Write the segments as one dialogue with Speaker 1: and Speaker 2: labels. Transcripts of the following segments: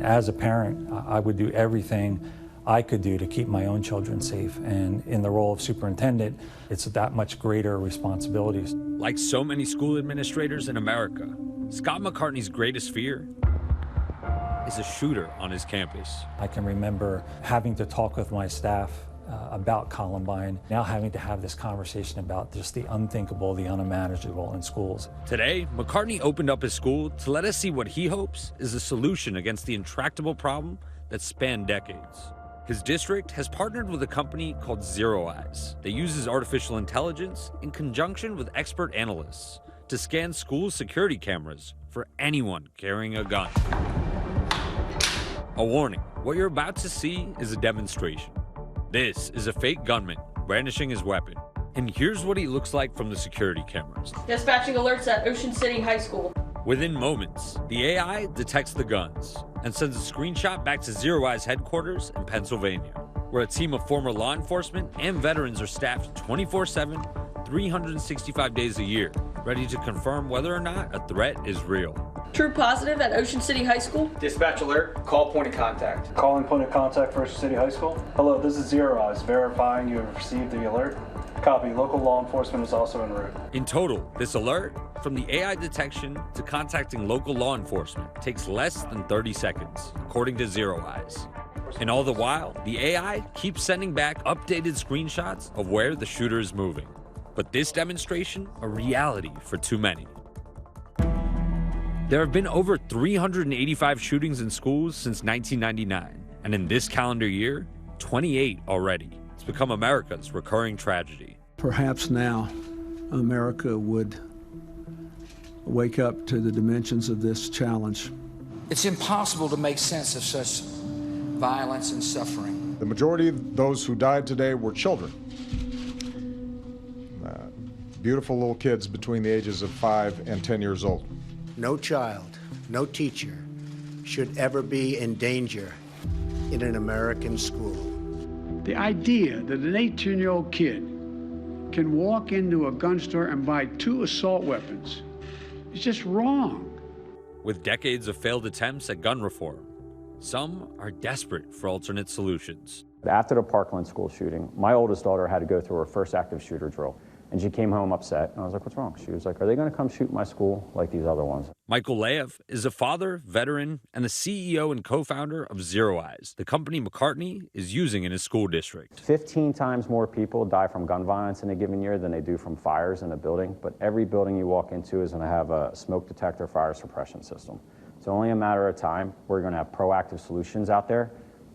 Speaker 1: As a parent, I would do everything I could do to keep my own children safe. And in the role of superintendent, it's that much greater responsibilities.
Speaker 2: Like so many school administrators in America, Scott McCartney's greatest fear is a shooter on his campus.
Speaker 1: I can remember having to talk with my staff about Columbine, now having to have this conversation about just the unthinkable, the unimaginable in schools.
Speaker 2: Today, McCartney opened up his school to let us see what he hopes is a solution against the intractable problem that spanned decades. His district has partnered with a company called Zero Eyes that uses artificial intelligence in conjunction with expert analysts to scan school security cameras for anyone carrying a gun. A warning, what you're about to see is a demonstration. This is a fake gunman brandishing his weapon. And here's what he looks like from the security cameras.
Speaker 3: Dispatching alerts at Ocean City High School.
Speaker 2: Within moments, the AI detects the guns and sends a screenshot back to Zero Eyes headquarters in Pennsylvania, where a team of former law enforcement and veterans are staffed 24/7, 365 days a year, ready to confirm whether or not a threat is real.
Speaker 3: True positive at Ocean City High School.
Speaker 4: Dispatch alert, call point of contact.
Speaker 5: Calling point of contact for Ocean City High School. Hello, this is Zero Eyes, verifying you have received the alert. Copy, local law enforcement is also en route.
Speaker 2: In total, this alert, from the AI detection to contacting local law enforcement, takes less than 30 seconds, according to Zero Eyes. And all the while, the AI keeps sending back updated screenshots of where the shooter is moving. But this demonstration, a reality for too many. There have been over 385 shootings in schools since 1999, and in this calendar year, 28 already. It's become America's recurring tragedy.
Speaker 6: Perhaps now America would wake up to the dimensions of this challenge.
Speaker 7: It's impossible to make sense of such violence and suffering.
Speaker 8: The majority of those who died today were children. Beautiful little kids between the ages of 5 and 10 years old.
Speaker 9: No child, no teacher should ever be in danger in an American school.
Speaker 10: The idea that an 18-year-old kid can walk into a gun store and buy 2 assault weapons is just wrong.
Speaker 2: With decades of failed attempts at gun reform, some are desperate for alternate solutions.
Speaker 11: After the Parkland school shooting, my oldest daughter had to go through her first active shooter drill. And she came home upset, and I was like, what's wrong? She was like, are they going to come shoot my school like these other ones?
Speaker 2: Michael Laev is a father, veteran, and the CEO and co-founder of Zero Eyes, the company McCartney is using in his school district.
Speaker 11: 15 times more people die from gun violence in a given year than they do from fires in a building, but every building you walk into is going to have a smoke detector fire suppression system. It's only a matter of time. We're going to have proactive solutions out there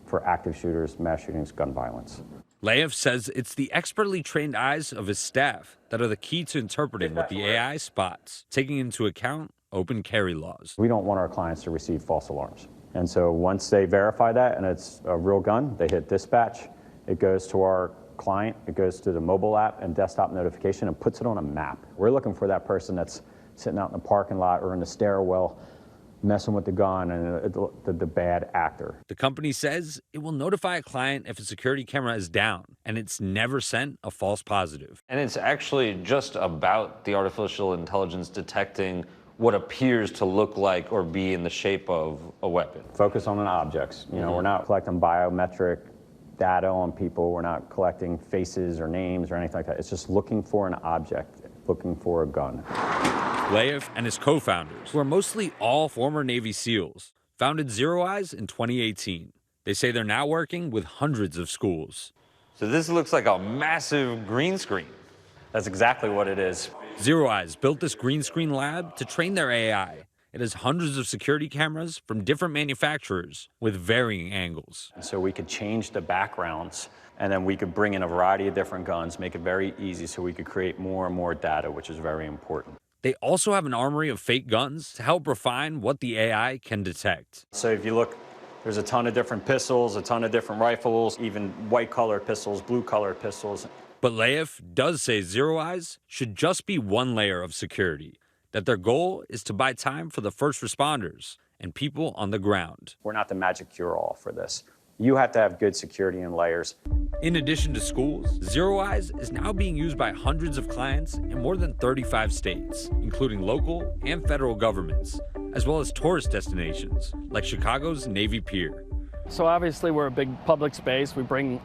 Speaker 11: for active shooters, mass shootings, gun violence.
Speaker 2: Laev says it's the expertly trained eyes of his staff that are the key to interpreting what the AI spots, taking into account open carry laws.
Speaker 11: We don't want our clients to receive false alarms. And so once they verify that and it's a real gun, they hit dispatch, it goes to our client, it goes to the mobile app and desktop notification and puts it on a map. We're looking for that person that's sitting out in the parking lot or in the stairwell messing with the gun and the bad actor.
Speaker 2: The company says it will notify a client if a security camera is down, and it's never sent a false positive.
Speaker 12: And it's actually just about the artificial intelligence detecting what appears to look like or be in the shape of a weapon.
Speaker 11: Focus on objects. You know, we're not collecting biometric data on people. We're not collecting faces or names or anything like that. It's just looking for an object, looking for a gun.
Speaker 2: Laev and his co-founders, who are mostly all former Navy SEALs, founded Zero Eyes in 2018. They say they're now working with hundreds of schools.
Speaker 12: So this looks like a massive green screen.
Speaker 11: That's exactly what it is.
Speaker 2: Zero Eyes built this green screen lab to train their AI. It has hundreds of security cameras from different manufacturers with varying angles.
Speaker 11: So we could change the backgrounds, and then we could bring in a variety of different guns, make it very easy so we could create more and more data, which is very important.
Speaker 2: They also have an armory of fake guns to help refine what the AI can detect.
Speaker 11: So if you look, there's a ton of different pistols, a ton of different rifles, even white-colored pistols, blue-colored pistols.
Speaker 2: But Laev does say Zero Eyes should just be one layer of security, that their goal is to buy time for the first responders and people on the ground.
Speaker 11: We're not the magic cure-all for this. You have to have good security and layers.
Speaker 2: In addition to schools, Zero Eyes is now being used by hundreds of clients in more than 35 states, including local and federal governments, as well as tourist destinations like Chicago's Navy Pier.
Speaker 13: So obviously we're a big public space. We bring,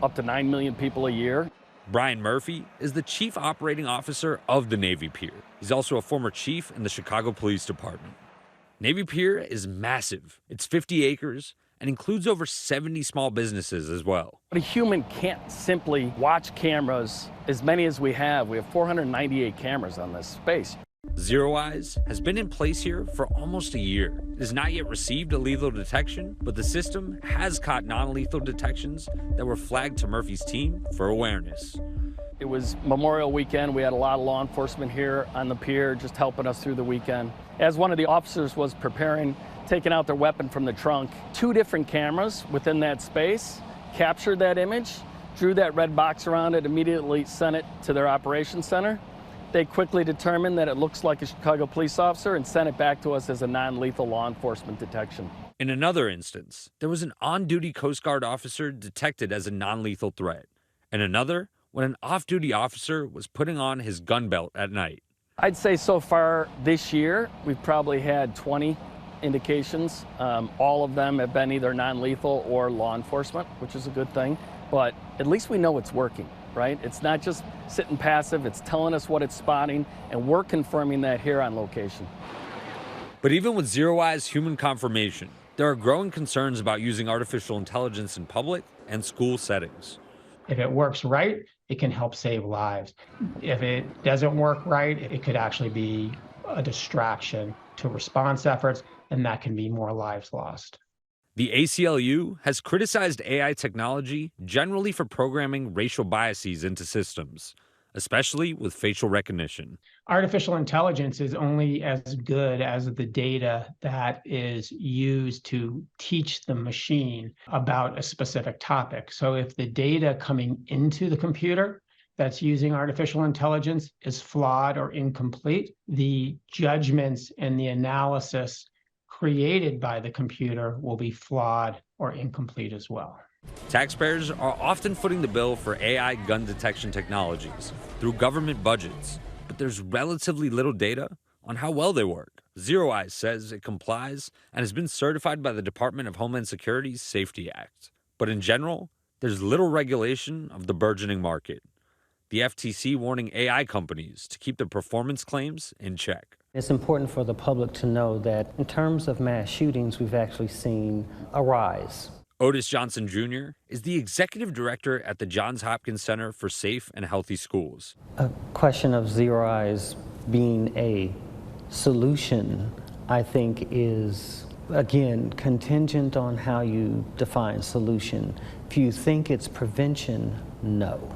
Speaker 13: up to 9 million people a year.
Speaker 2: Brian Murphy is the chief operating officer of the Navy Pier. He's also a former chief in the Chicago Police Department. Navy Pier is massive. It's 50 acres and includes over 70 small businesses as well.
Speaker 13: But a human can't simply watch cameras as many as we have. We have 498 cameras on this space.
Speaker 2: Zero Eyes has been in place here for almost a year. It has not yet received a lethal detection, but the system has caught non-lethal detections that were flagged to Murphy's team for awareness.
Speaker 13: It was Memorial Weekend. We had a lot of law enforcement here on the pier just helping us through the weekend. As one of the officers was preparing, taking out their weapon from the trunk, 2 different cameras within that space captured that image, drew that red box around it, immediately sent it to their operations center. They quickly determined that it looks like a Chicago police officer and sent it back to us as a non-lethal law enforcement detection.
Speaker 2: In another instance, there was an on-duty Coast Guard officer detected as a non-lethal threat. And another, when an off-duty officer was putting on his gun belt at night.
Speaker 13: I'd say so far this year, we've probably had 20 indications. All of them have been either non-lethal or law enforcement, which is a good thing. But at least we know it's working, right? It's not just sitting passive, it's telling us what it's spotting, and we're confirming that here on location.
Speaker 2: But even with Zero Eyes human confirmation, there are growing concerns about using artificial intelligence in public and school settings.
Speaker 14: If it works right, it can help save lives. If it doesn't work right, it could actually be a distraction to response efforts, and that can be more lives lost.
Speaker 2: The ACLU has criticized AI technology generally for programming racial biases into systems, especially with facial recognition.
Speaker 14: Artificial intelligence is only as good as the data that is used to teach the machine about a specific topic. So if the data coming into the computer that's using artificial intelligence is flawed or incomplete, the judgments and the analysis created by the computer will be flawed or incomplete as well.
Speaker 2: Taxpayers are often footing the bill for AI gun detection technologies through government budgets, but there's relatively little data on how well they work. Zero Eyes says it complies and has been certified by the Department of Homeland Security's Safety Act. But in general, there's little regulation of the burgeoning market. The FTC warning AI companies to keep their performance claims in check.
Speaker 15: It's important for the public to know that in terms of mass shootings, we've actually seen a rise.
Speaker 2: Otis Johnson Jr. is the executive director at the Johns Hopkins Center for Safe and Healthy Schools.
Speaker 15: A question of Zero Eyes being a solution, I think, is, again, contingent on how you define solution. If you think it's prevention, no.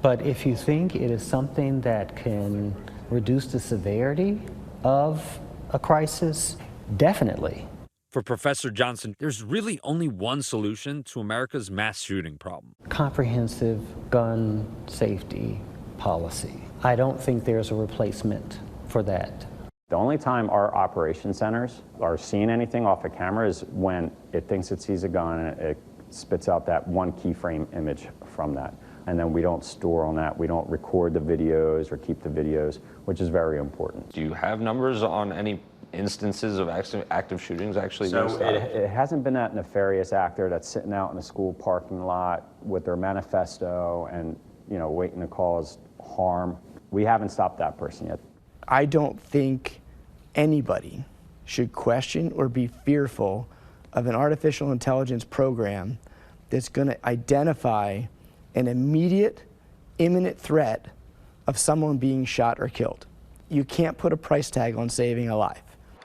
Speaker 15: But if you think it is something that can reduce the severity of a crisis, definitely.
Speaker 2: For Professor Johnson, there's really only one solution to America's mass shooting problem.
Speaker 15: Comprehensive gun safety policy. I don't think there's a replacement for that.
Speaker 11: The only time our operation centers are seeing anything off a camera is when it thinks it sees a gun and it spits out that one keyframe image from that. And then we don't store on that. We don't record the videos or keep the videos, which is very important.
Speaker 12: Do you have numbers on any instances of active shootings actually being stopped?
Speaker 11: It hasn't been that nefarious actor that's sitting out in a school parking lot with their manifesto and, waiting to cause harm. We haven't stopped that person yet.
Speaker 16: I don't think anybody should question or be fearful of an artificial intelligence program that's going to identify an immediate, imminent threat of someone being shot or killed. You can't put a price tag on saving a life.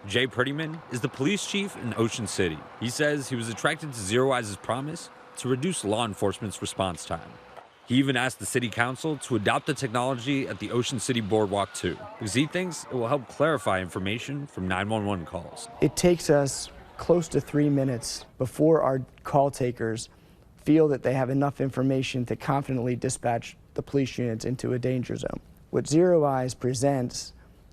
Speaker 2: Jay Prettyman is the police chief in Ocean City. He says he was attracted to Zero Eyes' promise to reduce law enforcement's response time. He even asked the city council to adopt the technology at the Ocean City Boardwalk too, because he thinks it will help clarify information from 911 calls.
Speaker 16: It takes us close to 3 minutes before our call takers feel that they have enough information to confidently dispatch the police units into a danger zone. What Zero Eyes presents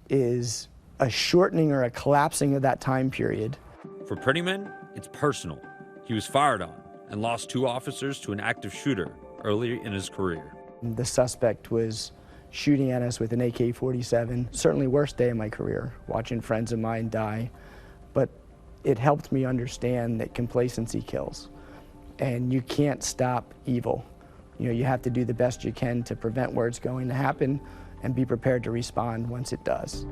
Speaker 16: is a shortening or a collapsing of that time period.
Speaker 2: For Prettyman, it's personal. He was fired on and lost 2 officers to an active shooter early in his career.
Speaker 16: The suspect was shooting at us with an AK-47. Certainly worst day of my career, watching friends of mine die. But it helped me understand that complacency kills. And you can't stop evil. You know, you have to do the best you can to prevent where it's going to happen and be prepared to respond once it does.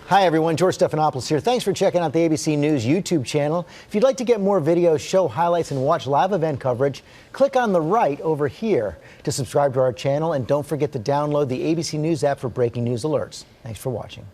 Speaker 17: Hi everyone, George Stephanopoulos here. Thanks for checking out the ABC News YouTube channel. If you'd like to get more videos, show highlights, and watch live event coverage, click on the right over here to subscribe to our channel, and don't forget to download the ABC News app for breaking news alerts. Thanks for watching.